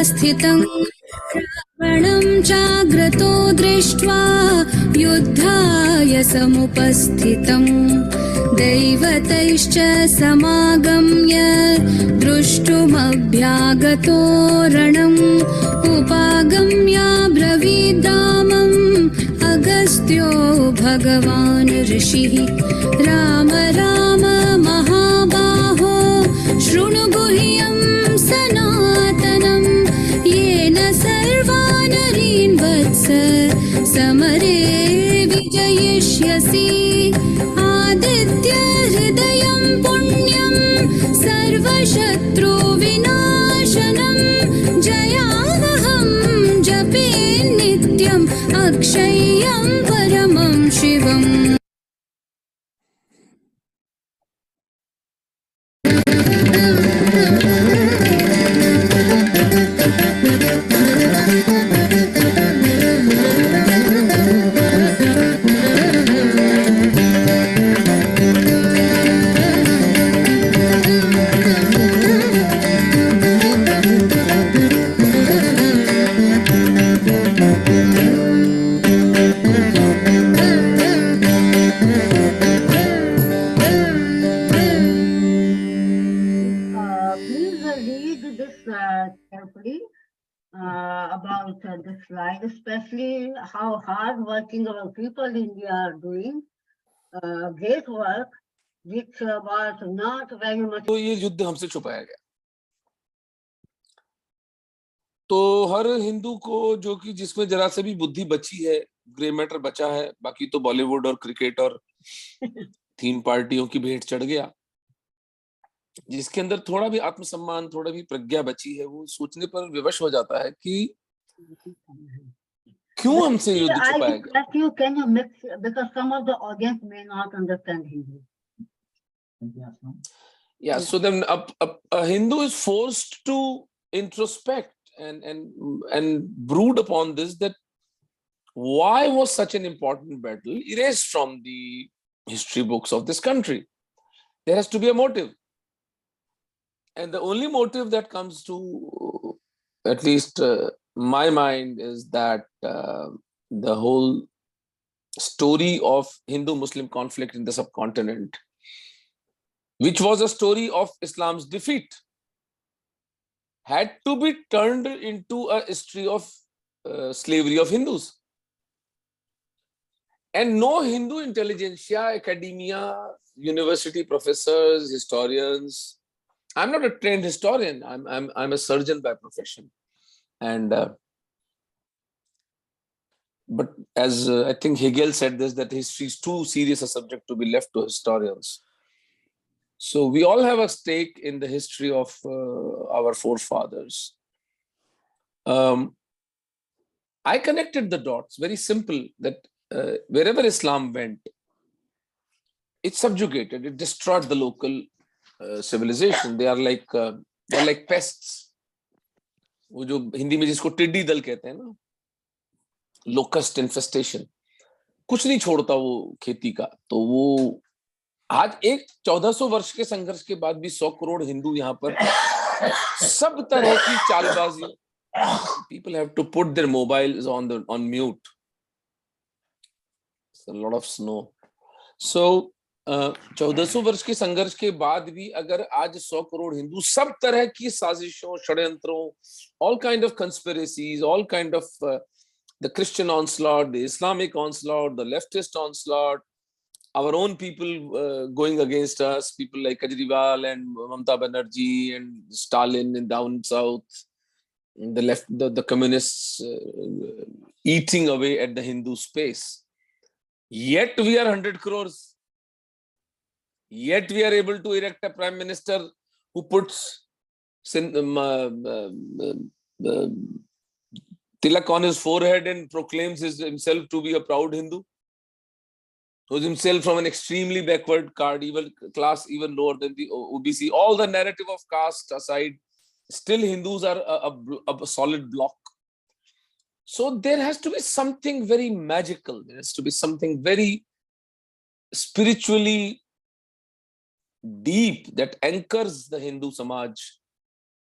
स्थितं रावणं जाग्रतो दृष्ट्वा युद्धाय समुपस्थितं दैवतैश्च समागम्य द्रष्टुमभ्यागतो रणम् उपागम्याब्रवीद्रामम् अगस्त्यो भगवान् ऋषिः राम राम महाबाहो शृणु गुह्यं सनातनं येन सर्वानरीन् वत्स समरे विजयिष्यसि आदित्य हृदयं पुण्यं सर्वशत्रुविनाशनं जयावहं जपे नित्यम् अक्षय्यं परमं शिवम्। About this slide, especially how hard working our people in India are doing great work, which was not very much. तो ये युद्ध हमसे छुपाया गया। तो हर हिंदू को जो कि जिसमें जरा से भी बुद्धि बची है, ग्रे मैटर बचा है, बाकी तो बॉलीवुड और क्रिकेट और थीम पार्टियों की भेंट चढ़ गया। जिसके अंदर थोड़ा भी आत्मसम्मान, थोड़ा भी प्रज्ञा बची है, वो सोचने पर विवश हो जाता है कि क्यों हमसे युद्ध छुपाया गया। Can you mix, because some of the audience may not understand Hindi. Yeah, so then a Hindu is forced to introspect and brood upon this, that why was such an important battle erased from the history books of this country? There has to be a motive. And the only motive that comes to at least my mind is that the whole story of Hindu-Muslim conflict in the subcontinent, which was a story of Islam's defeat, had to be turned into a history of slavery of Hindus. And no Hindu intelligentsia, academia, university professors, historians. I'm not a trained historian. I'm a surgeon by profession, and but as I think Hegel said this, that history is too serious a subject to be left to historians. So we all have a stake in the history of our forefathers. I connected the dots. Very simple. That wherever Islam went, it subjugated. It destroyed the local civilization. They are like pests. वो जो हिंदी में जिसको टिड्डी दल कहते हैं ना, locust infestation, कुछ नहीं छोड़ता वो खेती का। तो वो आज एक 1400 वर्ष के संघर्ष के बाद भी 100 करोड़ हिंदू यहाँ पर सब तरह की चालबाजी. People have to put their mobiles on mute. It's a lot of snow. So 1400 वर्ष के संघर्ष के बाद भी अगर आज 100 करोड़ हिंदू सब तरह की साजिशों, षड्यंत्रों, all kind of conspiracies, all kind of the Christian onslaught, the Islamic onslaught, the leftist onslaught, our own people going against us, people like Kejriwal and Mamata Banerjee and Stalin in down south, the left, the communists eating away at the Hindu space. Yet we are 100 crores. Yet we are able to erect a prime minister who puts tilak on his forehead and proclaims himself to be a proud Hindu, who's himself from an extremely backward class, even lower than the OBC. All the narrative of caste aside, still Hindus are a solid block. So there has to be something very magical. There has to be something very spiritually deep that anchors the Hindu Samaj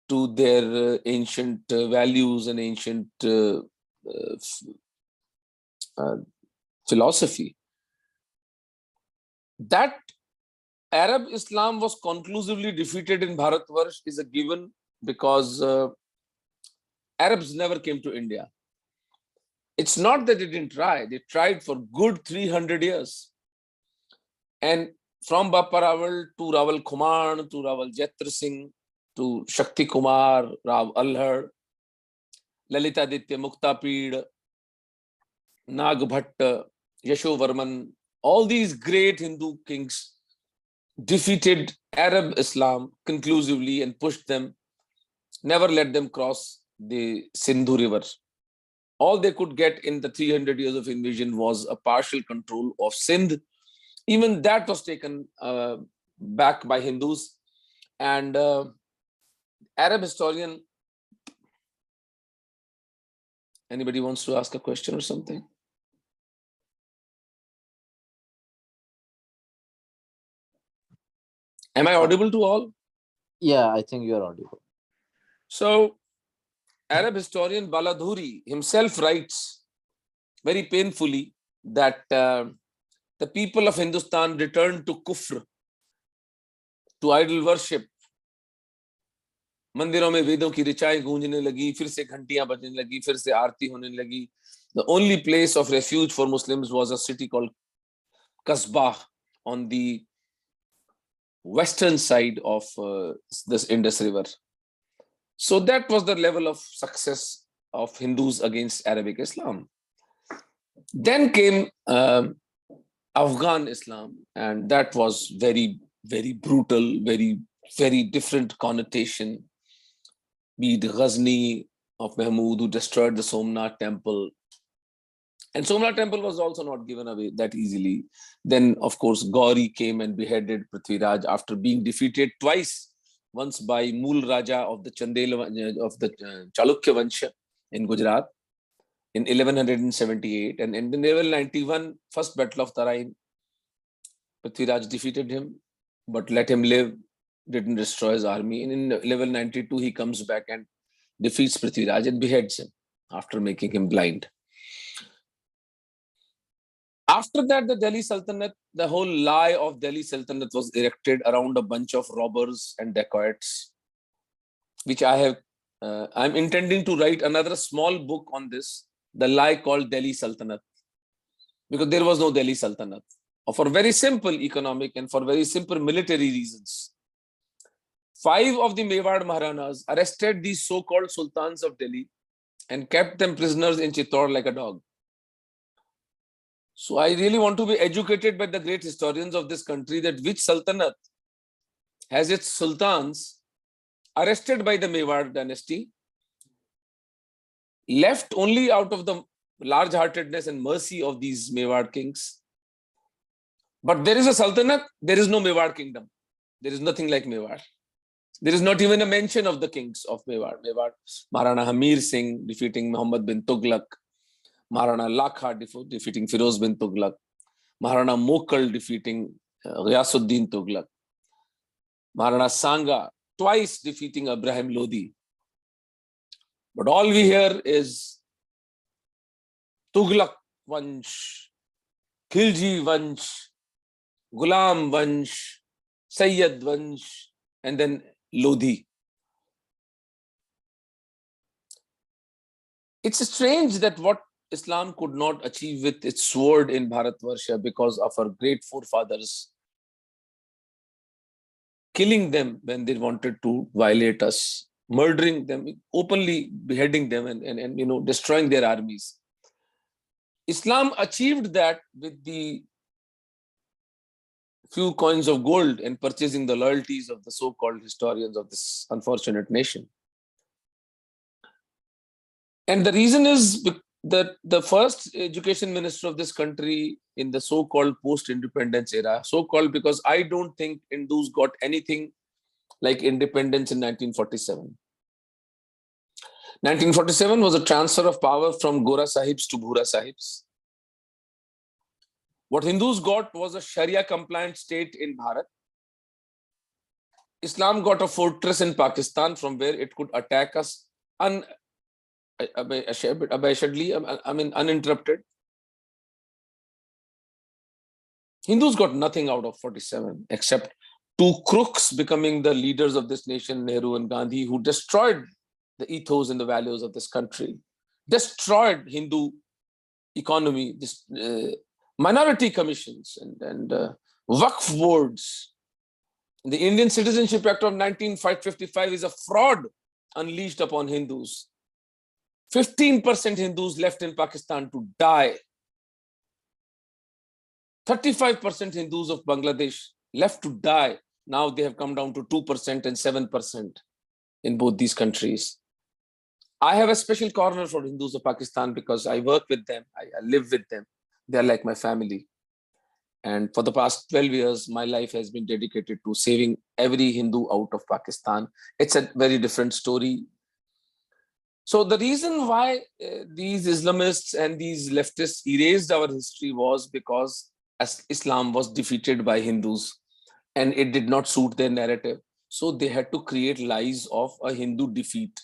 to their ancient values and ancient philosophy. That Arab Islam was conclusively defeated in Bharatvarsh is a given because Arabs never came to India. It's not that they didn't try. They tried for good 300 years. And from Bappa Rawal to Rawal Kuman to Rawal Jatra Singh to Shakti Kumar, Rav Alhar, Lalita Aditya Muktapid, Nag Bhatt, Yasho Varman, all these great Hindu kings defeated Arab Islam conclusively and pushed them, never let them cross the Sindhu River. All they could get in the 300 years of invasion was a partial control of Sindh. Even that was taken back by Hindus. And Arab historian, anybody wants to ask a question or something? Am I audible to all? Yeah, I think you're audible. So, Arab historian Baladhuri himself writes very painfully that the people of Hindustan returned to kufr, to idol worship. मंदिरों में वेदों की ऋचाएं गूंजने लगी, फिर से घंटियां बजने लगी, फिर से आरती होने लगी. The only place of refuge for Muslims was a city called Kasbah on the western side of this Indus River. So that was the level of success of Hindus against Arabic Islam. Then came Afghan Islam, and that was very, very brutal, very, very different connotation. Be it Ghazni of Mahmud, who destroyed the Somnath temple. And Somnath temple was also not given away that easily. Then, of course, Gauri came and beheaded Prithviraj after being defeated twice. Once by Mool Raja of the Chalukya Vansha in Gujarat in 1178, and in 1191, first battle of Tarain, Prithviraj defeated him, but let him live, didn't destroy his army. And in 1192, he comes back and defeats Prithviraj and beheads him after making him blind. After that, the Delhi Sultanate, the whole lie of Delhi Sultanate was erected around a bunch of robbers and dacoits, which I'm intending to write another small book on this, the lie called Delhi Sultanate, because there was no Delhi Sultanate, for very simple economic and for very simple military reasons. 5 of the Mewar Maharanas arrested these so-called sultans of Delhi and kept them prisoners in Chittor like a dog. So I really want to be educated by the great historians of this country that which sultanate has its sultans arrested by the Mewar dynasty, left only out of the large-heartedness and mercy of these Mewar kings. But there is a sultanate, there is no Mewar kingdom. There is nothing like Mewar. There is not even a mention of the kings of Mewar. Maharana Hamir Singh defeating Muhammad bin Tughlaq, Maharana Lakha defeating Firoz bin Tughlaq, Maharana Mokkal defeating Ghiyasuddin Tughlaq, Maharana Sanga twice defeating Ibrahim Lodi. But all we hear is Tughlaq Vansh, Khilji Vansh, Ghulam Vansh, Sayyid Vansh, and then Lodi. It's strange that what Islam could not achieve with its sword in Bharatvarsha because of our great forefathers killing them when they wanted to violate us, murdering them, openly beheading them and destroying their armies. Islam achieved that with the few coins of gold and purchasing the loyalties of the so-called historians of this unfortunate nation. And the reason is that the first education minister of this country in the so-called post-independence era, so-called because I don't think Hindus got anything like independence in 1947. 1947 was a transfer of power from Gora Sahibs to Bhura Sahibs. What Hindus got was a Sharia-compliant state in Bharat. Islam got a fortress in Pakistan from where it could attack us abashedly, uninterrupted. Hindus got nothing out of 47 except two crooks becoming the leaders of this nation, Nehru and Gandhi, who destroyed the ethos and the values of this country, destroyed Hindu economy, minority commissions and Waqf boards. The Indian Citizenship Act of 1955 is a fraud unleashed upon Hindus. 15% Hindus left in Pakistan to die. 35% Hindus of Bangladesh left to die. Now they have come down to 2% and 7% in both these countries. I have a special corner for Hindus of Pakistan because I work with them, I live with them. They're like my family. And for the past 12 years, my life has been dedicated to saving every Hindu out of Pakistan. It's a very different story. So the reason why these Islamists and these leftists erased our history was because as Islam was defeated by Hindus and it did not suit their narrative. So they had to create lies of a Hindu defeat.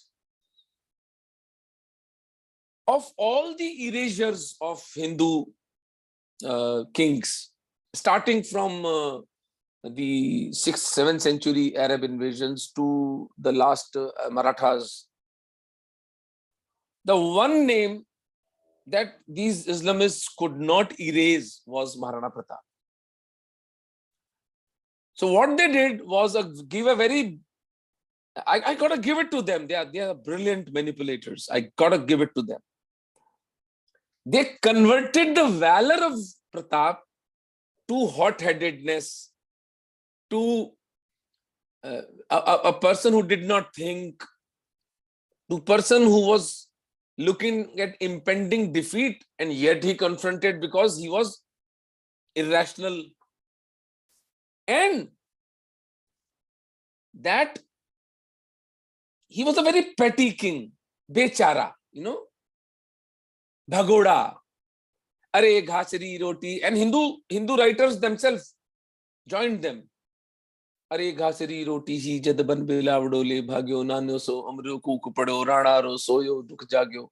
Of all the erasures of Hindu kings, starting from the 6th, 7th century Arab invasions to the last Marathas, the one name that these Islamists could not erase was Maharana Pratap. So what they did was give a very, I got to give it to them. They are brilliant manipulators. I got to give it to them. They converted the valor of Pratap to hot-headedness, to a person who did not think, to a person who was looking at impending defeat, and yet he confronted because he was irrational. And that he was a very petty king, bechara, bhagoda, are ghasri roti, and Hindu writers themselves joined them. Are ghasri roti hi jad ban bilavdole bhagyo nanyo so amryo kuk pado rana ro soyo dukh jagyo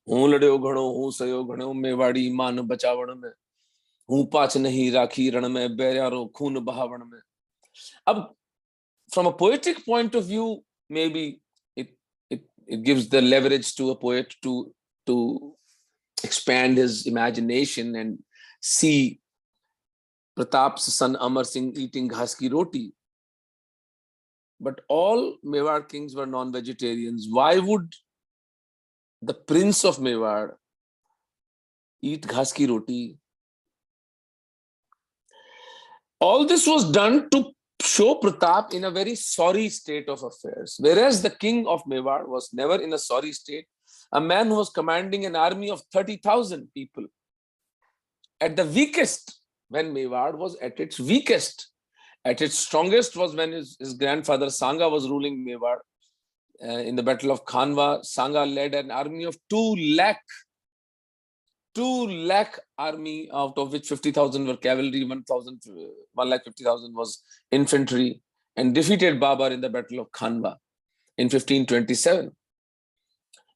hu ladyo ghano hu sayo ghano mewadi maan bachavan mein hu paach nahi rakhi ran mein beryaro khoon bahavan mein. From a poetic point of view, maybe it gives the leverage to a poet to expand his imagination and see Pratap's son Amar Singh eating ghas ki roti. But all Mewar kings were non-vegetarians. Why would the prince of Mewar eat ghas ki roti? All this was done to show Pratap in a very sorry state of affairs, whereas the king of Mewar was never in a sorry state. A man who was commanding an army of 30,000 people at the weakest, when Mewar was at its weakest. At its strongest was when his grandfather Sanga was ruling Mewar. In the Battle of Khanwa, Sanga led an army of 2 lakh army, out of which 50,000 were cavalry, 1,50,000 was infantry, and defeated Babar in the Battle of Khanwa in 1527.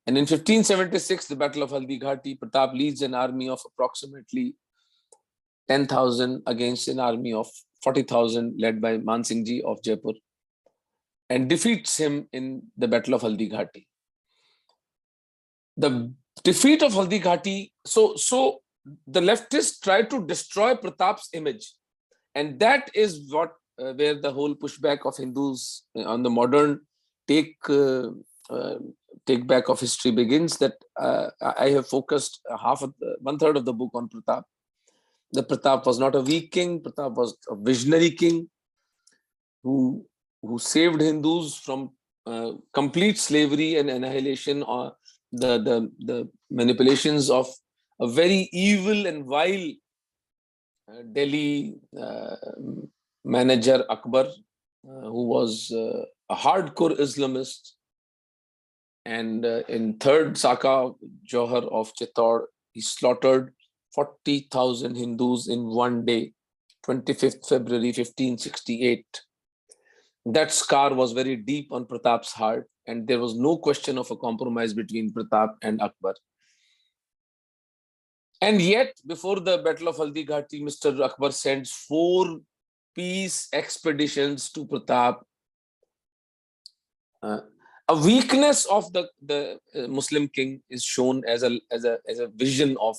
And in 1576, the Battle of Haldi Ghati, Pratap leads an army of approximately 10,000 against an army of 40,000 led by Man Singh Ji of Jaipur, and defeats him in the Battle of Haldi Ghati. The defeat of Haldi Ghati, so the leftists tried to destroy Pratap's image, and that is what where the whole pushback of Hindus on the modern take back of history begins. That I have focused one third of the book on Pratap. The Pratap was not a weak king. Pratap was a visionary king who saved Hindus from complete slavery and annihilation, or the manipulations of a very evil and vile Delhi manager Akbar, who was a hardcore Islamist. And in third Saka Johar of Chittor, he slaughtered 40,000 Hindus in one day, 25th February 1568. That scar was very deep on Pratap's heart, and there was no question of a compromise between Pratap and Akbar. And yet, before the Battle of Haldi Ghati, Mr. Akbar sends 4 peace expeditions to Pratap. A weakness of the Muslim king is shown as a vision of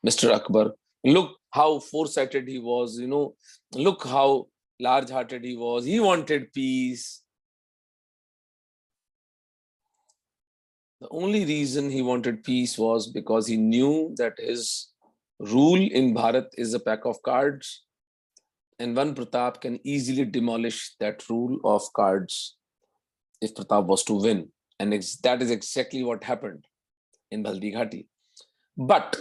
Mr. Akbar. Look how foresighted he was, look how large-hearted he was. He wanted peace. The only reason he wanted peace was because he knew that his rule in Bharat is a pack of cards, and one Pratap can easily demolish that rule of cards if Pratap was to win. And that is exactly what happened in Haldi Ghati. But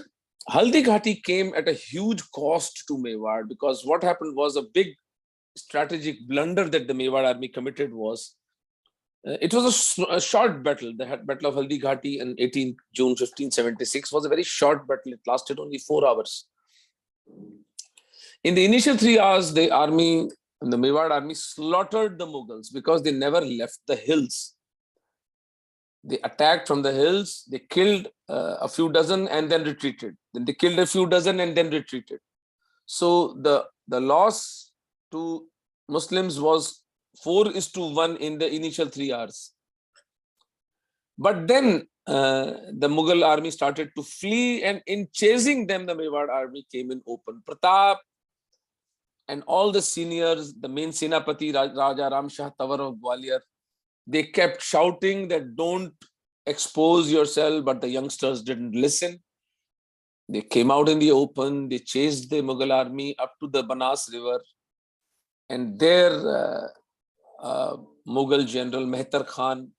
Haldi Ghati came at a huge cost to Mewar, because what happened was a big strategic blunder that the Mewar army committed was, it was a short battle. The Battle of Haldi Ghati on 18 June 1576 was a very short battle. It lasted only 4 hours. In the initial 3 hours, the Mewar army slaughtered the Mughals because they never left the hills. They attacked from the hills, they killed a few dozen and then retreated. Then they killed a few dozen and then retreated. So the loss to Muslims was 4:1 in the initial 3 hours. But then the Mughal army started to flee, and in chasing them, the Mewar army came in open. Pratap and all the seniors, the main Senapati, Raja Ram Shah Tawar of Gwalior, they kept shouting that don't expose yourself, but the youngsters didn't listen. They came out in the open, they chased the Mughal army up to the Banas River, and there Mughal General Mehtar Khan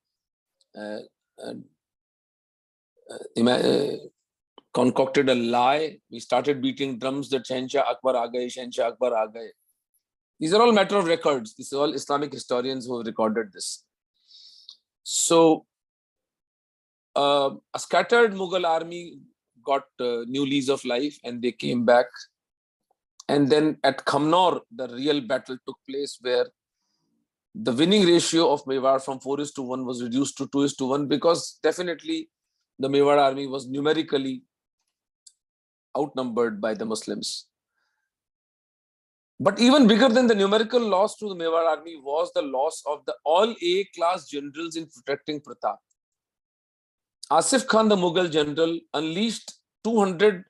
concocted a lie. We started beating drums that Shahenshah Akbar aa gaye, Shahenshah Akbar aa gaye. These are all matter of records. These are all Islamic historians who have recorded this. So a scattered Mughal army got new lease of life, and they came back. And then at Khamnor, the real battle took place, where the winning ratio of Mewar from 4:1 was reduced to 2:1, because definitely the Mewar army was numerically outnumbered by the Muslims. But even bigger than the numerical loss to the Mewar army was the loss of the all A-class generals in protecting Pratap. Asif Khan, the Mughal general, unleashed 200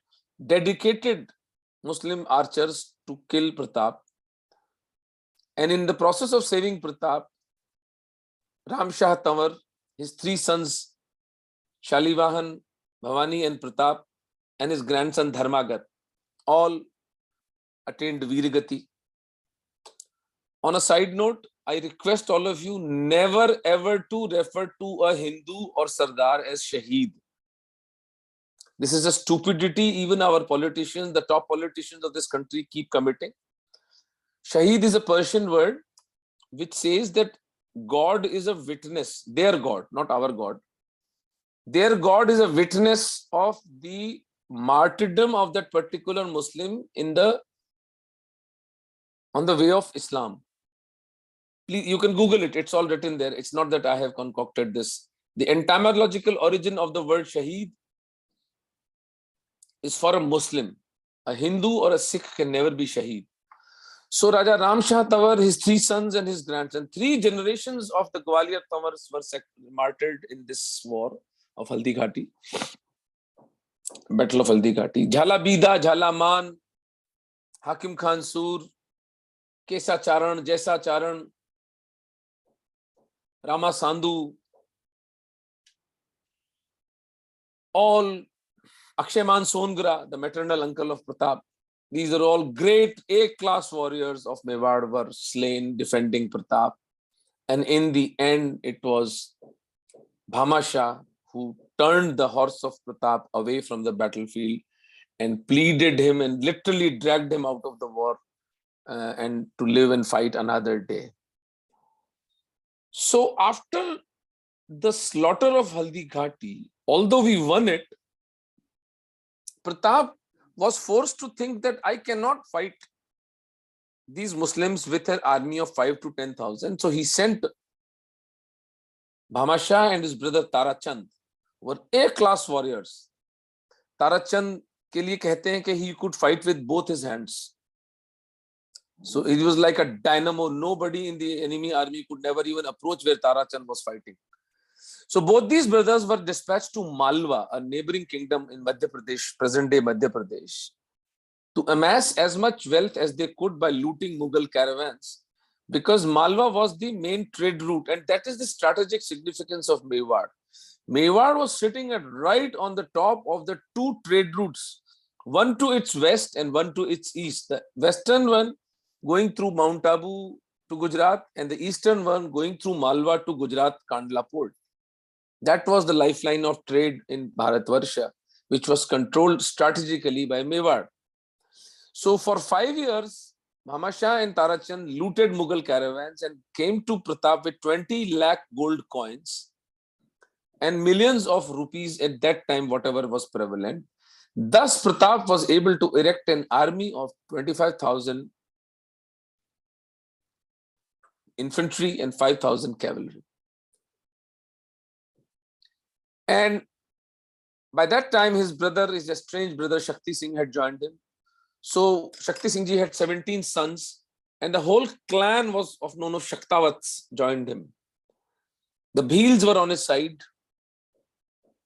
dedicated Muslim archers to kill Pratap. And in the process of saving Pratap, Ram Shah Tawar, his 3 sons, Shalivahan, Bhavani and Pratap, and his grandson Dharmagat, all attained Viragati. On a side note, I request all of you never ever to refer to a Hindu or Sardar as Shaheed. This is a stupidity even our politicians, the top politicians of this country, keep committing. Shaheed is a Persian word which says that God is a witness, their God, not our God. Their God is a witness of the martyrdom of that particular Muslim on the way of Islam. Please, you can Google it. It's all written there. It's not that I have concocted this. The etymological origin of the word Shaheed is for a Muslim. A Hindu or a Sikh can never be Shaheed. So Raja Ram Shah Tawar, his 3 sons and his grandson, 3 generations of the Gwalior Tawars were martyred in this war of Haldi Ghati, Battle of Haldi Ghati. Jhala Bida, Jhala Man, Hakim Khan Sur, Kesa Charan, Jaisa Charan, Rama Sandhu, all Aksheman Songra, the maternal uncle of Pratap. These are all great A-class warriors of Mewar were slain defending Pratap. And in the end, it was Bhama Shah who turned the horse of Pratap away from the battlefield and pleaded him and literally dragged him out of the war and to live and fight another day. So after the slaughter of Haldi Ghati, although we won it, Pratap was forced to think that I cannot fight these Muslims with an army of 5 to 10,000. So he sent Bhama Shah and his brother Tarachand were A-class warriors. Tarachand के लिए कहते हैं कि he could fight with both his hands. So it was like a dynamo. Nobody in the enemy army could never even approach where Tarachand was fighting. So both these brothers were dispatched to Malwa, a neighboring kingdom in Madhya Pradesh, present-day Madhya Pradesh, to amass as much wealth as they could by looting Mughal caravans, because Malwa was the main trade route, and that is the strategic significance of Mewar. Mewar was sitting right on the top of the two trade routes, one to its west and one to its east. The western one going through Mount Abu to Gujarat, and the eastern one going through Malwa to Gujarat Kandla port. That was the lifeline of trade in Bharatvarsha, which was controlled strategically by Mewar. So for 5 years, Bhama Shah and Tarachand looted Mughal caravans and came to Pratap with 20 lakh gold coins and millions of rupees at that time, whatever was prevalent. Thus, Pratap was able to erect an army of 25,000 infantry and 5,000 cavalry. And by that time, his brother, his estranged brother Shakti Singh, had joined him. So Shakti Singh ji had 17 sons, and the whole clan was known of Shaktavats joined him. The Bhils were on his side.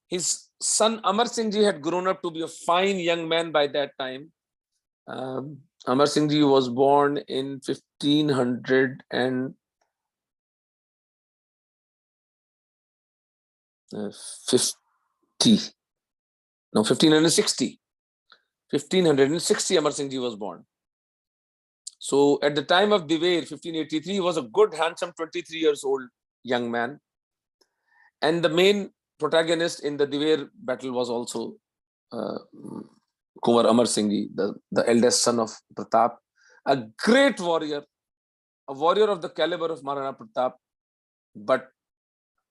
His son Amar Singh ji had grown up to be a fine young man by that time. Amar Singh ji was born in 1550. 1560. 1560 Amar Singh ji was born. So at the time of Dewair, 1583, he was a good, handsome 23 years old young man. And the main protagonist in the Dewair battle was also Kunwar Amar Singh ji, the eldest son of Pratap, a great warrior, a warrior of the caliber of Maharana Pratap, but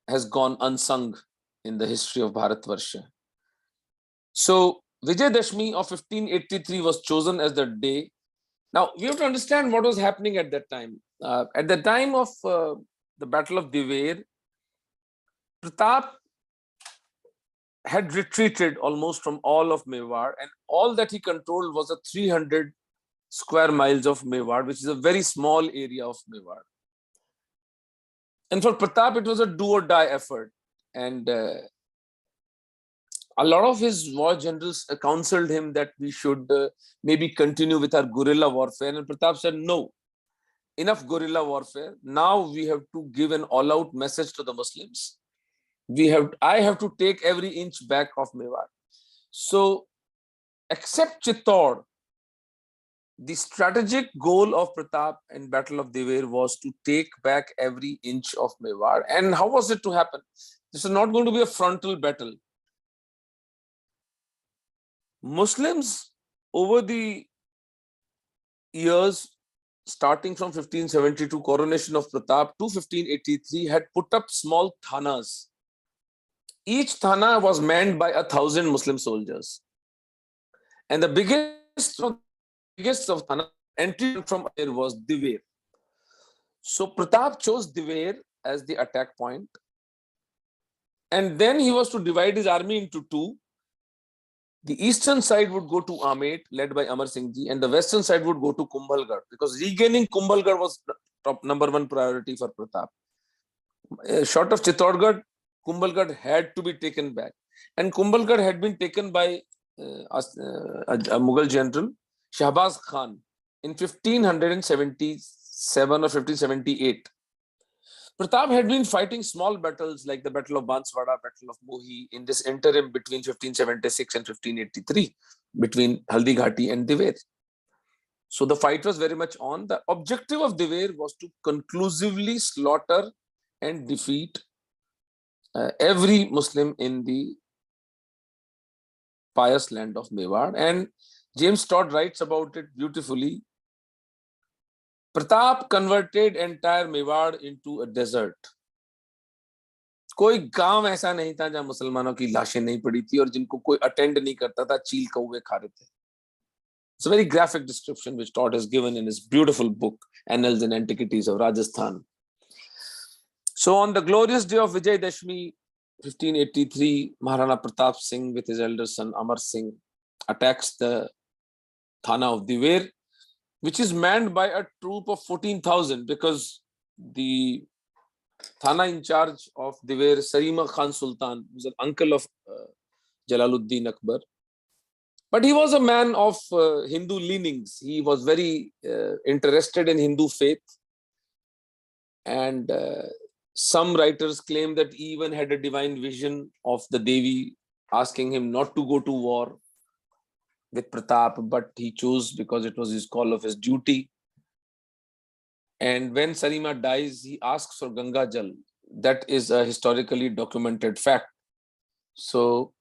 has gone unsung in the history of Bharatvarsha. So Vijayadashmi of 1583 was chosen as the day. Now we have to understand what was happening at that time. At the time of the Battle of Dewair, Pratap had retreated almost from all of Mewar, and all that he controlled was a 300 square miles of Mewar, which is a very small area of Mewar. And for Pratap, it was a do or die effort. And a lot of his war generals counseled him that we should maybe continue with our guerrilla warfare. And Pratap said, no, enough guerrilla warfare. Now we have to give an all-out message to the Muslims. I have to take every inch back of Mewar. So, except Chittor, the strategic goal of Pratap in Battle of Dewair was to take back every inch of Mewar. And how was it to happen? This is not going to be a frontal battle. Muslims over the years, starting from 1572, coronation of Pratap, to 1583, had put up small thanas. Each thana was manned by 1,000 Muslim soldiers. And the biggest of thana entry from there was Dewair. So Pratap chose Dewair as the attack point. And then he was to divide his army into two. The eastern side would go to Amet, led by Amar Singh ji, and the western side would go to Kumbhalgarh, because regaining Kumbhalgarh was top number one priority for Pratap. Short of Chittorgarh, Kumbhalgarh had to be taken back. And Kumbhalgarh had been taken by a Mughal general, Shahbaz Khan, in 1577 or 1578. Pratap had been fighting small battles like the Battle of Banswada, Battle of Mohi, in this interim between 1576 and 1583, between Haldi Ghati and Dewair. So the fight was very much on. The objective of Dewair was to conclusively slaughter and defeat every Muslim in the pious land of Mewar. And James Todd writes about it beautifully. Pratap converted entire Mewar into a desert. कोई गांव ऐसा नहीं था जहां मुसलमानों की लाशें नहीं पड़ी थी और जिनको कोई अटेंड नहीं करता था, चील कौवे खा रहे थे. It's a very graphic description which Todd has given in his beautiful book, Annals and Antiquities of Rajasthan. So on the glorious day of Vijay Dashmi, 1583, Maharana Pratap Singh with his elder son Amar Singh attacks the Thana of Dewair, which is manned by a troop of 14,000, because the Thana in charge of Dewair, Sarima Khan Sultan, was an uncle of Jalaluddin Akbar. But he was a man of Hindu leanings. He was very interested in Hindu faith. And some writers claim that he even had a divine vision of the Devi asking him not to go to war with Pratap, but he chose because it was his call of his duty. And when Sarima dies, he asks for Ganga Jal. That is a historically documented fact. So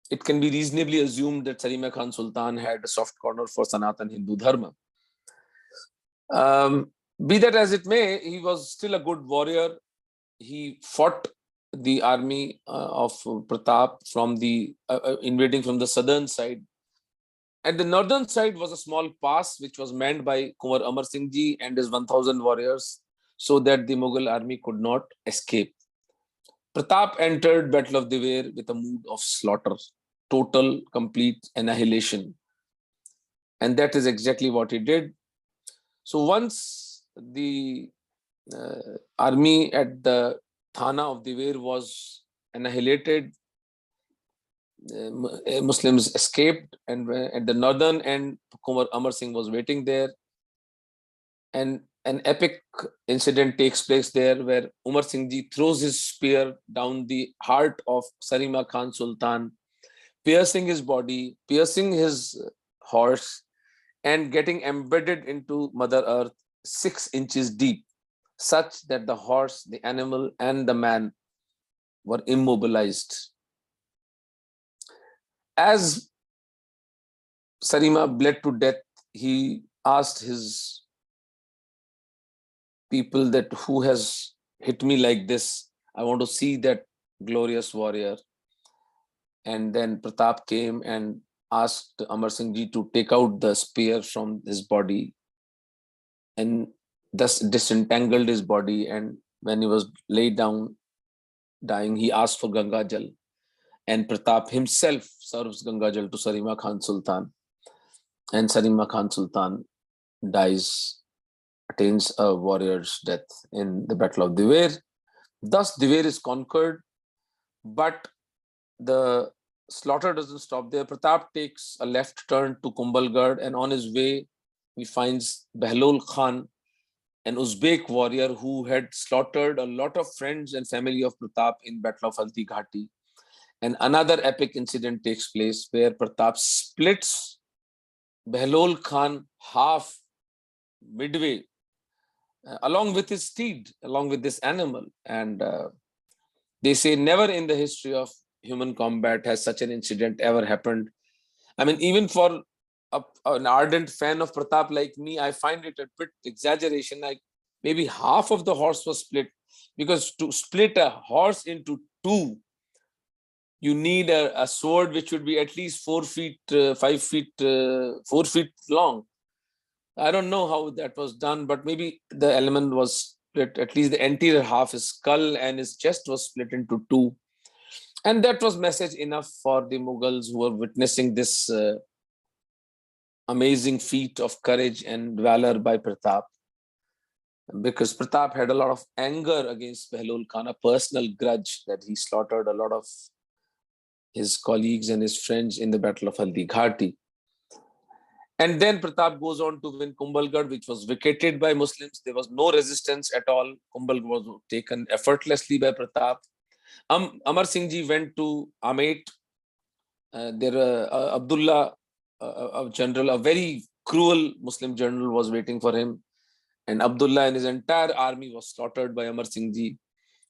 it can be reasonably assumed that Sarima Khan Sultan had a soft corner for Sanatan Hindu Dharma. Be that as it may, he was still a good warrior. He fought the army of Pratap from the invading from the southern side. At the northern side was a small pass which was manned by Kumar Amar Singh Ji and his 1,000 warriors, so that the Mughal army could not escape. Pratap entered Battle of Dewair with a mood of slaughter, total, complete annihilation. And that is exactly what he did. So once the army at the Thana of Dewair was annihilated, Muslims escaped, and at the northern end, Kumar Amar Singh was waiting there. And an epic incident takes place there where Umar Singh Ji throws his spear down the heart of Sarima Khan Sultan, piercing his body, piercing his horse, and getting embedded into Mother Earth 6 inches deep, such that the horse, the animal, and the man were immobilized. As Sarima bled to death, he asked his people that, who has hit me like this? I want to see that glorious warrior. And then Pratap came and asked Amar Singh Ji to take out the spear from his body, and thus disentangled his body. And when he was laid down dying, he asked for Ganga Jal. And Pratap himself serves Ganga Jal to Sarima Khan Sultan. And Sarima Khan Sultan dies, attains a warrior's death in the Battle of Dewair. Thus, Dewair is conquered, but the slaughter doesn't stop there. Pratap takes a left turn to Kumbhalgarh, and on his way, he finds Behlol Khan, an Uzbek warrior who had slaughtered a lot of friends and family of Pratap in Battle of Haldi Ghati. And another epic incident takes place where Pratap splits Behlol Khan half midway, along with his steed, along with this animal. And they say never in the history of human combat has such an incident ever happened. I mean, even for an ardent fan of Pratap like me, I find it a bit exaggeration. Like maybe half of the horse was split, because to split a horse into two, you need a sword which would be at least 4 feet, 5 feet, 4 feet long. I don't know how that was done, but maybe the element was split. At least the anterior half, his skull and his chest was split into two. And that was message enough for the Mughals who were witnessing this amazing feat of courage and valor by Pratap. Because Pratap had a lot of anger against Behlol Khan, a personal grudge that he slaughtered a lot of his colleagues and his friends in the Battle of Haldi Ghati. And then Pratap goes on to win Kumbhalgarh, which was vacated by Muslims. There was no resistance at all. Kumbhalgarh was taken effortlessly by Pratap. Amar Singh Ji went to Amet. Abdullah, a general, a very cruel Muslim general, was waiting for him. And Abdullah and his entire army was slaughtered by Amar Singh Ji.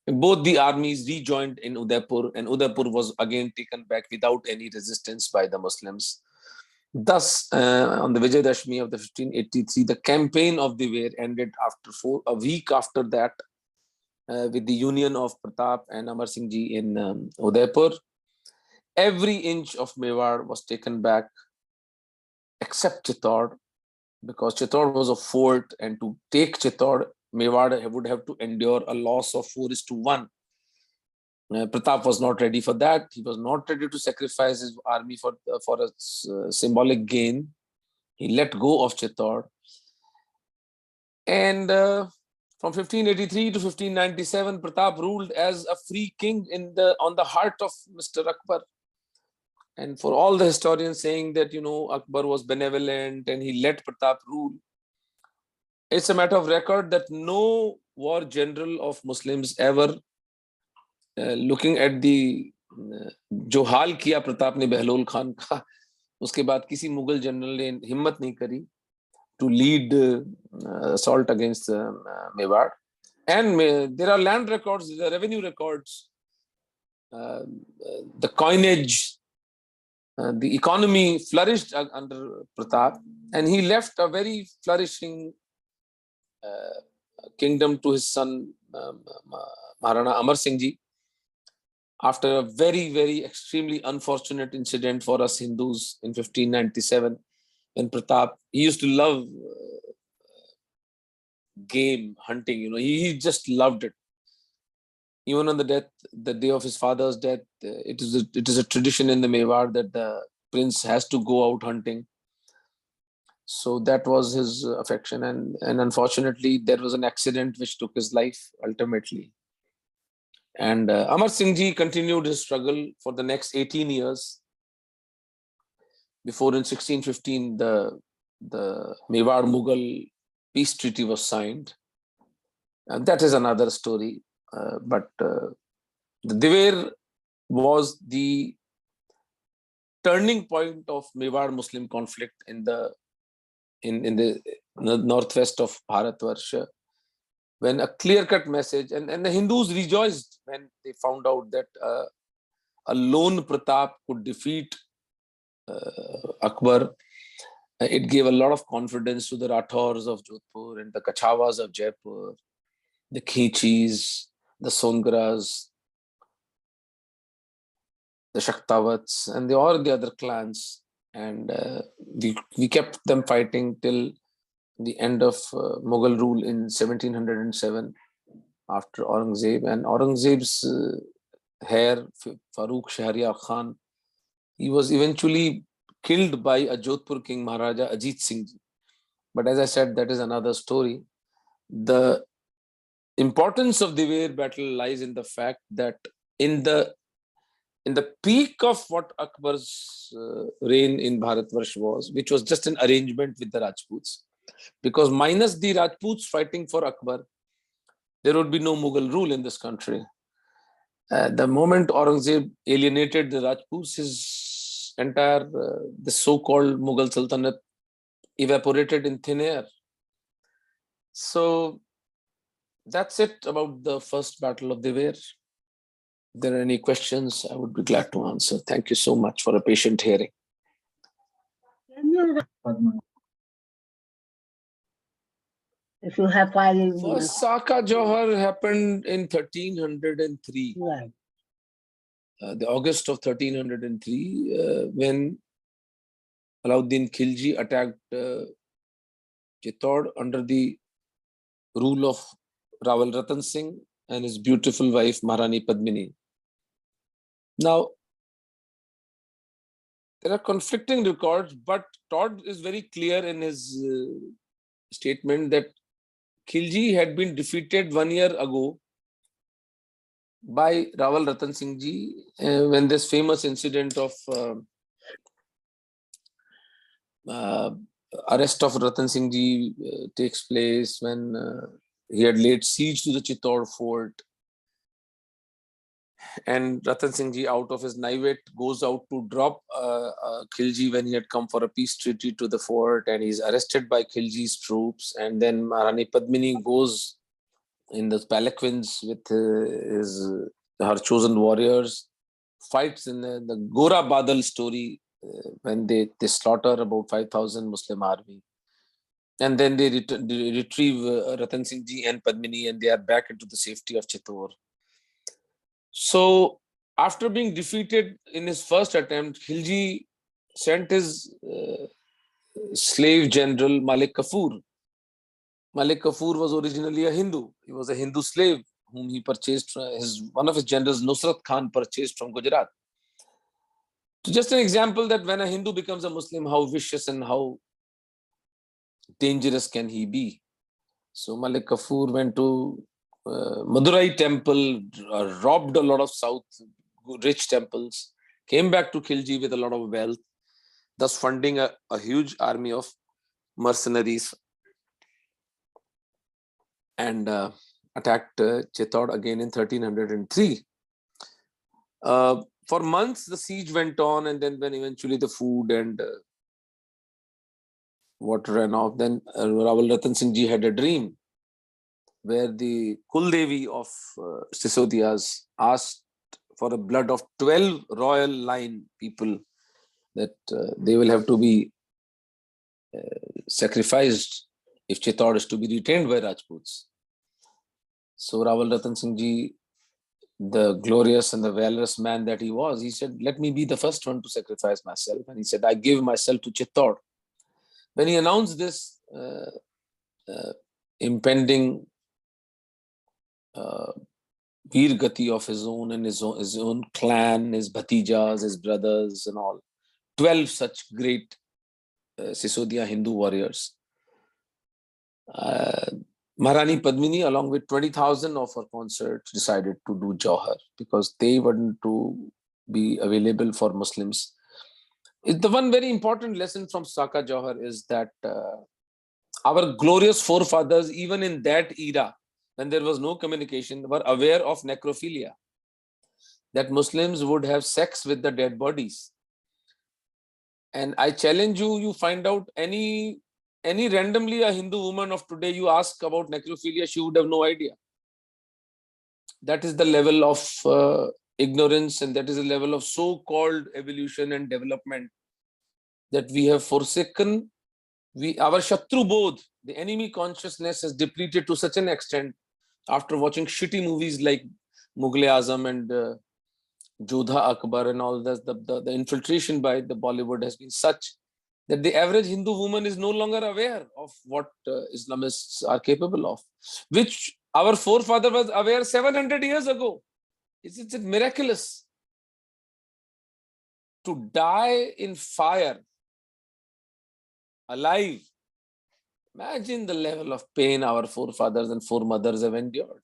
And both the armies rejoined in Udaipur, and Udaipur was again taken back without any resistance by the Muslims. Thus, on the Vijay Dashmi of the 1583, the campaign of Dewair ended after a week after that, with the union of Pratap and Amar Singh Ji in Udaipur. Every inch of Mewar was taken back. accept Chittor, because Chittor was a fort, and to take Chittor, Mewar would have to endure a loss of 4:1. Pratap was not ready for that. He was not ready to sacrifice his army for a symbolic gain. He let go of Chittor. And from 1583 to 1597, Pratap ruled as a free king on the heart of Mr. Akbar. And for all the historians saying that, Akbar was benevolent and he let Pratap rule, it's a matter of record that no war general of Muslims ever, looking at the जो हाल किया प्रताप ने बहलोल खान का, उसके बाद किसी Mughal general ने हिम्मत नहीं करी to lead assault against Mewar. And there are land records, there are revenue records, the coinage, the economy flourished under Pratap, and he left a very flourishing kingdom to his son Maharana Amar Singh Ji, after a very, very extremely unfortunate incident for us Hindus in 1597. When Pratap, he used to love game hunting, he just loved it. Even on the day of his father's death, it is a tradition in the Mewar that the prince has to go out hunting. So that was his affection, and unfortunately there was an accident which took his life ultimately. And Amar Singh Ji continued his struggle for the next 18 years. Before in 1615, the Mewar Mughal peace treaty was signed. And that is another story. But the Dewair was the turning point of Mewar Muslim conflict in the northwest of Bharatvarsha, when a clear-cut message, and the Hindus rejoiced when they found out that a lone Pratap could defeat Akbar. It gave a lot of confidence to the Rathors of Jodhpur and the Kachawas of Jaipur, the Khichis, the Songras, the Shaktavats, and all the other clans. And we kept them fighting till the end of Mughal rule in 1707 after Aurangzeb. And Aurangzeb's heir, Farooq Shahryar Khan, he was eventually killed by a Jodhpur king, Maharaja Ajit Singh Ji. But as I said, that is another story. The importance of the Dewair battle lies in the fact that in the peak of what Akbar's reign in Bharatvarsh was, which was just an arrangement with the Rajputs, because minus the Rajputs fighting for Akbar, there would be no Mughal rule in this country. The moment Aurangzeb alienated the Rajputs, his entire, the so-called Mughal Sultanate evaporated in thin air. So that's it about the first battle of Dewair. If there are any questions, I would be glad to answer. Thank you so much for a patient hearing. If you have 5 years. First Saka Johar happened in 1303. Right. The August of 1303, when Alauddin Khilji attacked Chittor under the rule of Rawal Ratan Singh and his beautiful wife Maharani Padmini. Now, there are conflicting records, but Todd is very clear in his statement that Khilji had been defeated 1 year ago by Rawal Ratan Singh Ji when this famous incident of arrest of Ratan Singh Ji takes place, when he had laid siege to the Chittor fort, and Ratan Singh Ji, out of his naivete, goes out to drop Khilji when he had come for a peace treaty to the fort, and he's arrested by Khilji's troops. And then Maharani Padmini goes in the palanquins with her chosen warriors, fights in the Gora Badal story, when they slaughter about 5,000 Muslim army. And then they retrieve Ratan Singh Ji and Padmini, and they are back into the safety of Chittor. So after being defeated in his first attempt, Khilji sent his slave general Malik Kafur. Malik Kafur was originally a Hindu. He was a Hindu slave whom he purchased. One of his generals, Nusrat Khan, purchased from Gujarat. So just an example that when a Hindu becomes a Muslim, how vicious and how dangerous can he be? So Malik Kafur went to Madurai temple, robbed a lot of south rich temples, came back to Khilji with a lot of wealth, thus funding a huge army of mercenaries, and attacked Chittor again in 1303. For months, the siege went on, and then when eventually the food and water ran off, then Rawal Ratan Singh Ji had a dream where the Kuldevi of Sisodias asked for the blood of 12 royal line people, that they will have to be sacrificed if Chittor is to be retained by Rajputs. So Rawal Ratan Singh Ji, the glorious and the valorous man that he was, he said, let me be the first one to sacrifice myself. And he said, I give myself to Chittor. When he announced this impending Veer Gati of his own and his own clan, his bhatijas, his brothers and all, 12 such great Sisodia Hindu warriors. Maharani Padmini, along with 20,000 of her consorts, decided to do Jauhar because they weren't to be available for Muslims. The one very important lesson from Saka Jauhar is that our glorious forefathers, even in that era, when there was no communication, were aware of necrophilia, that Muslims would have sex with the dead bodies. And I challenge you, you find out any randomly a Hindu woman of today, you ask about necrophilia, she would have no idea. That is the level of ignorance, and that is the level of so-called evolution and development that we have forsaken. Our Shatru Bodh, the enemy consciousness, has depleted to such an extent after watching shitty movies like Mughal-e-Azam and Jodha Akbar and all this. The infiltration by the Bollywood has been such that the average Hindu woman is no longer aware of what Islamists are capable of, which our forefather was aware 700 years ago. It's miraculous. To die in fire, alive. Imagine the level of pain our forefathers and foremothers have endured.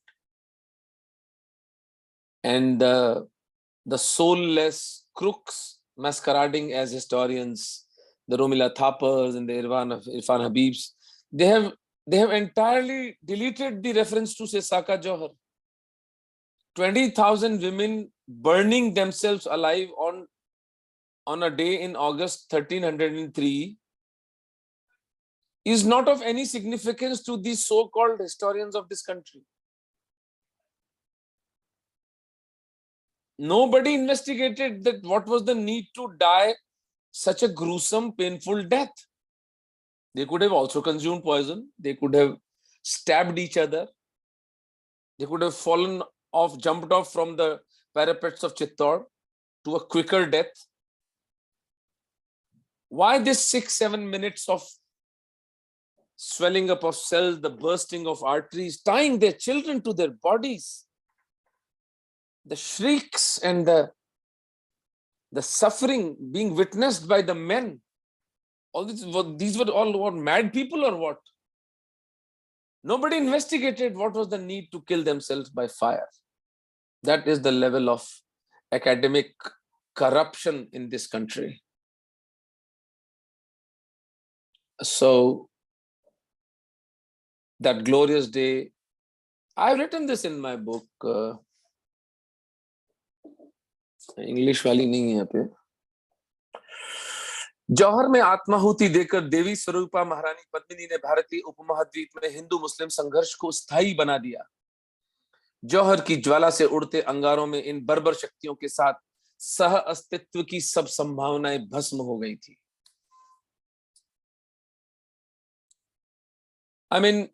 And the soulless crooks masquerading as historians, the Romila Thappers and the Irfan Habibs, they have entirely deleted the reference to, say, Saka Jauhar. 20,000 women burning themselves alive on a day in August 1303 is not of any significance to these so-called historians of this country. Nobody investigated that what was the need to die such a gruesome, painful death. They could have also consumed poison. They could have stabbed each other. They could have jumped off from the parapets of Chittor to a quicker death. Why this 6-7 minutes of swelling up of cells, the bursting of arteries, tying their children to their bodies, the shrieks and the suffering being witnessed by the men? All these were all what, mad people or what? Nobody investigated what was the need to kill themselves by fire. That is the level of academic corruption in this country. So that glorious day, I've written this in my book. English वाली नहीं है यहाँ पे. जौहर में आत्माहुति देकर देवी स्वरूपा महारानी पद्मिनी ने भारतीय उपमहाद्वीप में हिंदू मुस्लिम संघर्ष को स्थायी बना दिया. जौहर की ज्वाला से उड़ते अंगारों में इन बर्बर शक्तियों के साथ सह अस्तित्व की सब संभावनाएं भस्म हो गई थी. I mean,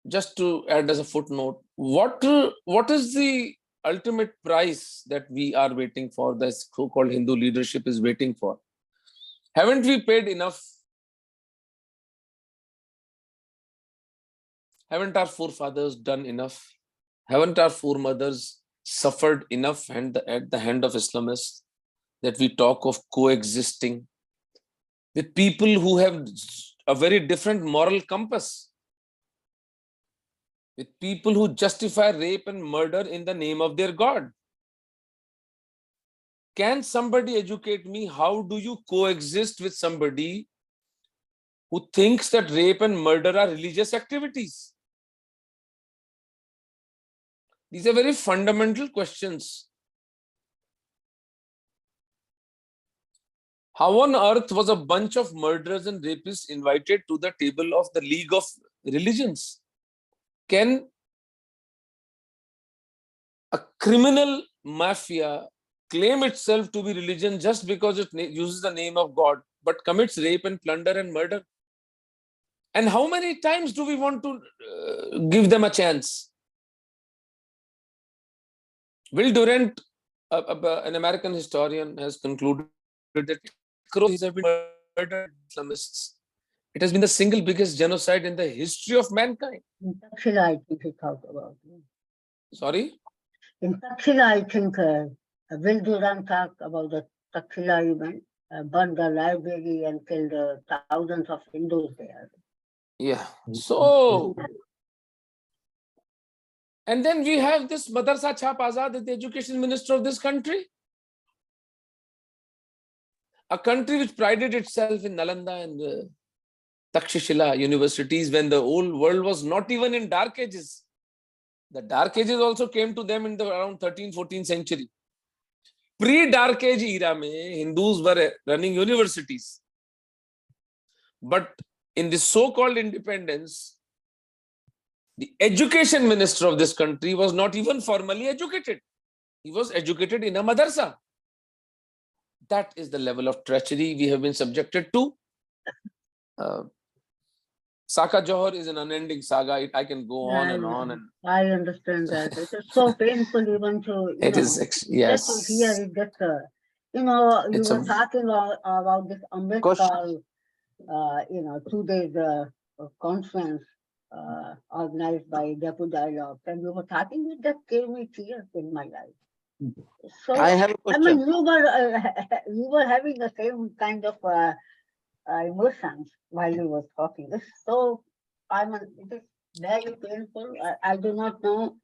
just to add as a footnote, what is the ultimate price that we are waiting for, the so-called Hindu leadership is waiting for? Haven't we paid enough Haven't our forefathers done enough? Haven't our foremothers suffered enough at the hand of Islamists that we talk of coexisting with people who have a very different moral compass, with people who justify rape and murder in the name of their God? Can somebody educate me? How do you coexist with somebody who thinks that rape and murder are religious activities? These are very fundamental questions. How on earth was a bunch of murderers and rapists invited to the table of the League of Religions? Can a criminal mafia claim itself to be religion just because it uses the name of God, but commits rape and plunder and murder? And how many times do we want to give them a chance? Will Durant, an American historian, has concluded that crores have been murdered by Islamists. It has been the single biggest genocide in the history of mankind. In Takshila, I think he talked about it. Sorry? In Takshila, I think Will Durant talked about the Takshila event, burned the library and killed thousands of Hindus there. Yeah. So, and then we have this Madarsa Chhap Azad, the education minister of this country. A country which prided itself in Nalanda and Takshashila universities when the whole world was not even in dark ages. The dark ages also came to them in the around 13th, 14th century. Pre-dark age era mein, Hindus were running universities. But in the so-called independence, the education minister of this country was not even formally educated. He was educated in a madrasa. That is the level of treachery we have been subjected to. Saka Johar is an unending saga. I can go on and on. And I understand that. It is so painful even to, yes. just to hear it. Just, you were talking about this Ambedkar, 2 days conference organized by Deputy Dialogue, and you were talking, it just gave me tears in my life. So I have a question. I mean, you were having the same kind of emotions while you were talking. It's so, it is very painful. I do not know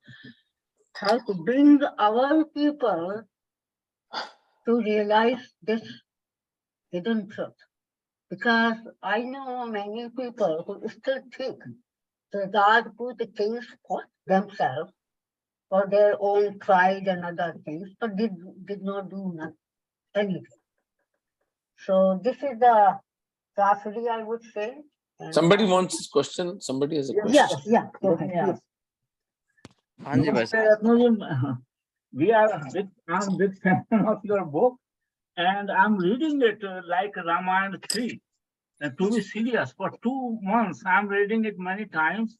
how to bring our people to realize this hidden truth. Because I know many people who still think that God put the things for themselves, for their own pride and other things, but did not do anything. So this is the tragedy, I would say. And somebody wants this question. Somebody has a question. Yeah. Go ahead. We are I'm a big fan of your book, and I'm reading it like Ramayana 3. To be serious, for 2 months, I'm reading it many times.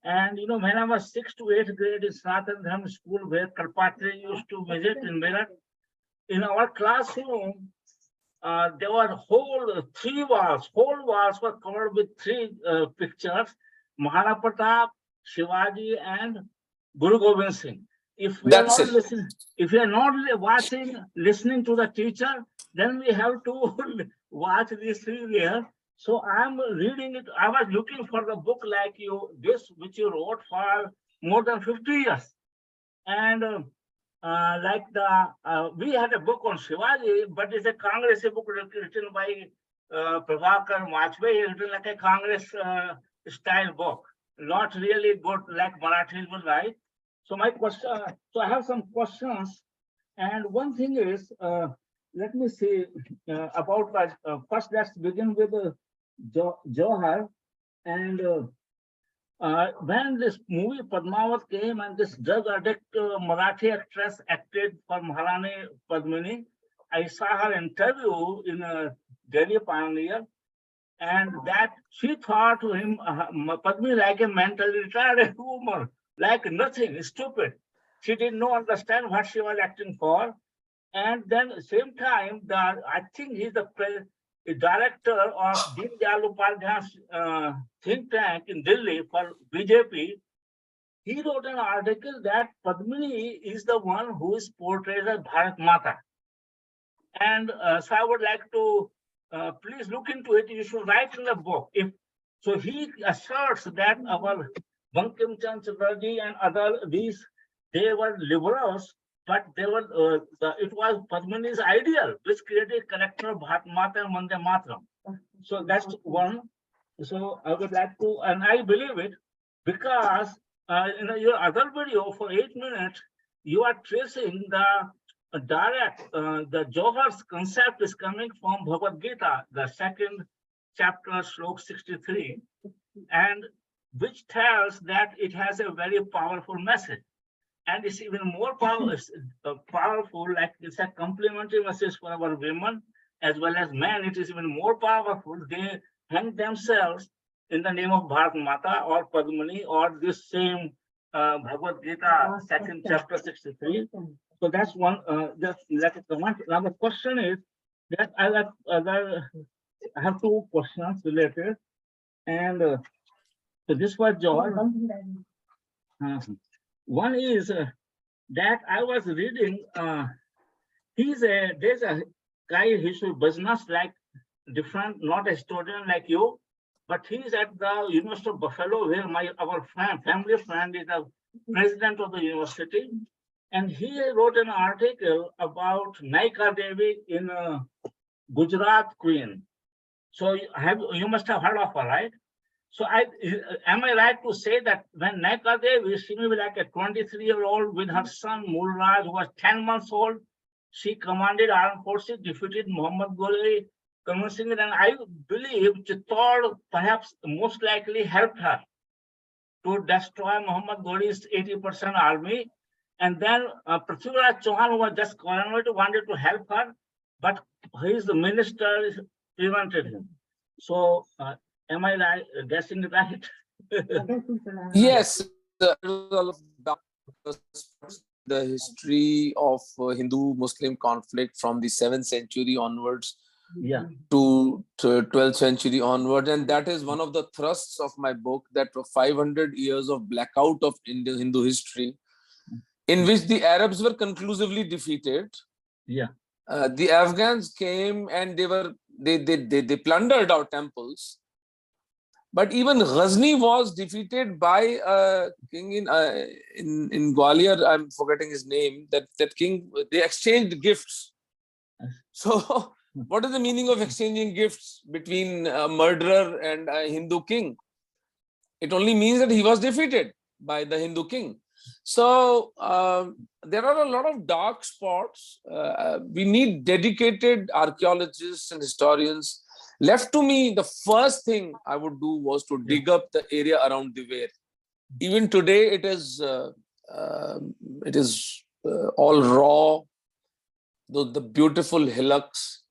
And when I was 6th to 8th grade in Sanatana Dharma school, where Kalpatri used to visit in Bharat, in our classroom, there were whole walls were covered with 3 pictures: Maharaja Pratap, Shivaji, and Guru Gobind Singh. If we are not listening, if we are not listening to the teacher, then we have to watch these 3 there. So I'm reading it. I was looking for the book like which you wrote for more than 50 years. And we had a book on Shivaji, but it's a Congress book written by Prabhakar Vajpayee, written like a Congress style book, not really good like Marathis will write. So my question, so I have some questions, and one thing is, let me see about first. Let's begin with Johar, and when this movie Padmavat came and this drug addict Marathi actress acted for Maharani Padmini, I saw her interview in Delhi Pioneer, and that she thought to him Padmini like a mentally retarded woman, like nothing, stupid. She did not understand what she was acting for. And then same time, I think he's the a director of Deen Dayal Upadhyay's think tank in Delhi for BJP, he wrote an article that Padmini is the one who is portrayed as Bharat Mata. And so I would like to please look into it. You should write in the book. So he asserts that our Bankim Chand Chatterjee and other they were liberals, but they were it was Padmini's ideal, which created character of Bharat Mata and Vande Mataram. So that's one. So I would like to, and I believe it because in your other video for 8 minutes, you are tracing the the Johor's concept is coming from Bhagavad Gita, the second chapter, slok 63, and which tells that it has a very powerful message. And it's even more powerful, like it's a complementary message for our women as well as men. It is even more powerful. They hang themselves in the name of Bharat Mata or Padmini or this same Bhagavad Gita, second chapter 63. So that's one, just like a comment. Now the question is that I have two questions related. And so this was George. One is that I was reading, there's a guy, he should business like different, not a historian like you, but he's at the University of Buffalo, where our family friend is the president of the university. And he wrote an article about Naika Devi in Gujarat Queen. So you must have heard of her, right? So am I right to say that when Naika Devi, she may be like a 23-year-old with her son Mulraj, who was 10 months old, she commanded armed forces, defeated Muhammad Ghori, convincing it, and I believe Chittor perhaps most likely helped her to destroy Muhammad Ghori's 80% army. And then Prithviraj Chauhan, who was just coronated, wanted to help her, but his minister prevented him. So am I right, guessing it right? Yes, the history of Hindu-Muslim conflict from the 7th century onwards to 12th century onwards. And that is one of the thrusts of my book, that 500 years of blackout of Indian Hindu history, in which the Arabs were conclusively defeated. The Afghans came and they plundered our temples. But even Ghazni was defeated by a king in Gwalior. I'm forgetting his name. That king, they exchanged gifts. So what is the meaning of exchanging gifts between a murderer and a Hindu king? It only means that he was defeated by the Hindu king. So there are a lot of dark spots. We need dedicated archaeologists and historians. Left to me, the first thing I would do was to dig up the area around Dewair. Even today, it is all raw, the beautiful hillocks.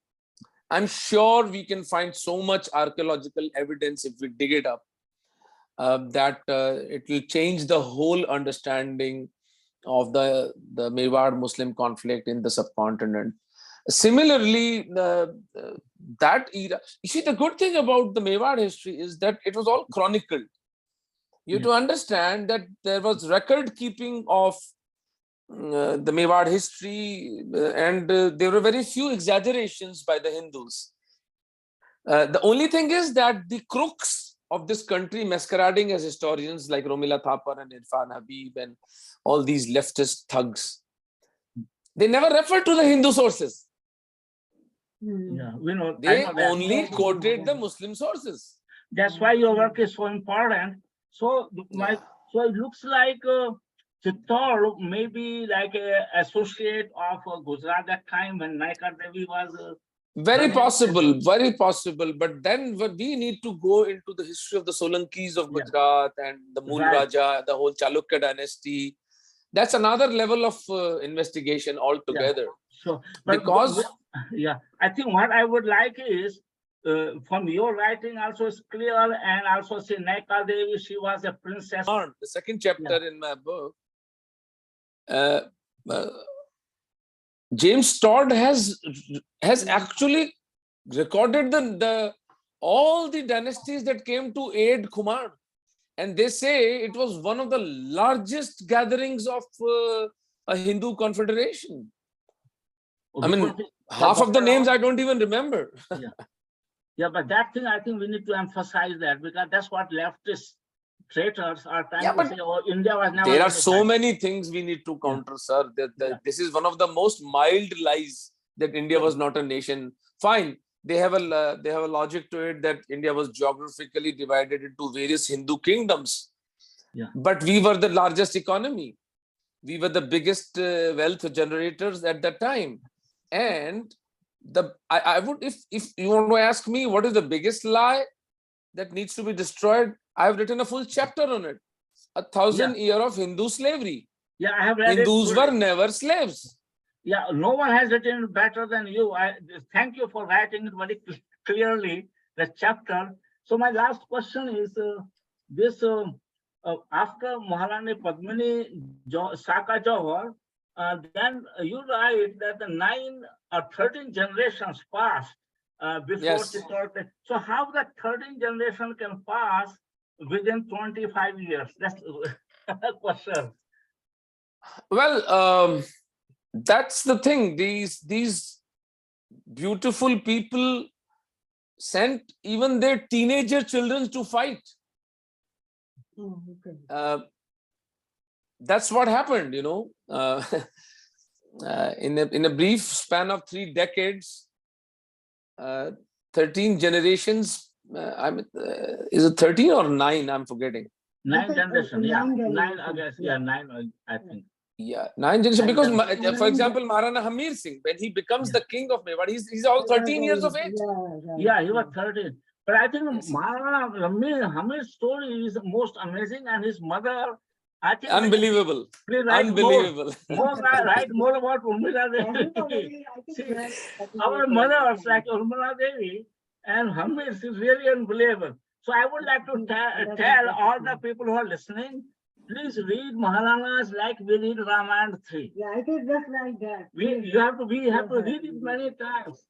I'm sure we can find so much archaeological evidence if we dig it up, that it will change the whole understanding of the Mewar Muslim conflict in the subcontinent. Similarly, that era, you see, the good thing about the Mewar history is that it was all chronicled. You have to understand that there was record keeping of the Mewar history, and there were very few exaggerations by the Hindus. The only thing is that the crooks of this country masquerading as historians like Romila Thapar and Irfan Habib and all these leftist thugs, they never referred to the Hindu sources. We know. They only quoted the Muslim sources. That's why your work is so important. So so it looks like Chittor may be like an associate of Gujarat that time when Naika Devi was. Very possible. But then we need to go into the history of the Solankis of Gujarat and the Mool Raja, the whole Chalukya dynasty. That's another level of investigation altogether. So, because I think what I would like is from your writing also is clear, and also say Naika Devi, she was a princess. The second chapter in my book, James Todd has actually recorded all the dynasties that came to aid Kumar. And they say it was one of the largest gatherings of a Hindu confederation. I mean, Because half of the names I don't even remember. yeah, but that thing I think we need to emphasize that, because that's what leftist traitors are trying Yeah, to but say. Oh, India was never. There are so unified. many things we need to counter, sir. Yeah. This is one of the most mild lies that India was not a nation. Fine, they have a logic to it that India was geographically divided into various Hindu kingdoms. Yeah. But we were the largest economy. We were the biggest wealth generators at that time. And I would, if you want to ask me what is the biggest lie that needs to be destroyed, I have written a full chapter on it. 1,000 years of Hindu slavery. Yeah, I have read Hindus it. were never slaves. Yeah, no one has written it better than you. Thank you for writing it very clearly, the chapter. So my last question is this: after Maharani Padmini Saka Jawhar, then you write that the 9 or 13 generations passed before Yes. the third. So how that 13 generation can pass within 25 years? That's a question. Well, that's the thing. These beautiful people sent even their teenager children to fight. Oh, okay. That's what happened, in a brief span of 3 decades, 13 generations. Is it 13 or 9? I'm forgetting. 9 generations, yeah. 9, I generations, guess, yeah. 9, I think. Yeah, 9 generations. Because, Nine for example, Maharana Hamir Singh, when he becomes the king of Mewar, he's all 13 years of age. Yeah, he was 13. But I think Maharana Hamir's story is most amazing, and his mother, I think. Unbelievable. We write Unbelievable. write more about Urmila Devi. See, our mothers like Urmila Devi and Hamir is really unbelievable. So I would like to tell all the people who are listening, please read Maharanas like we read Ramayana 3. Yeah, it is just like that. We have to read it many times.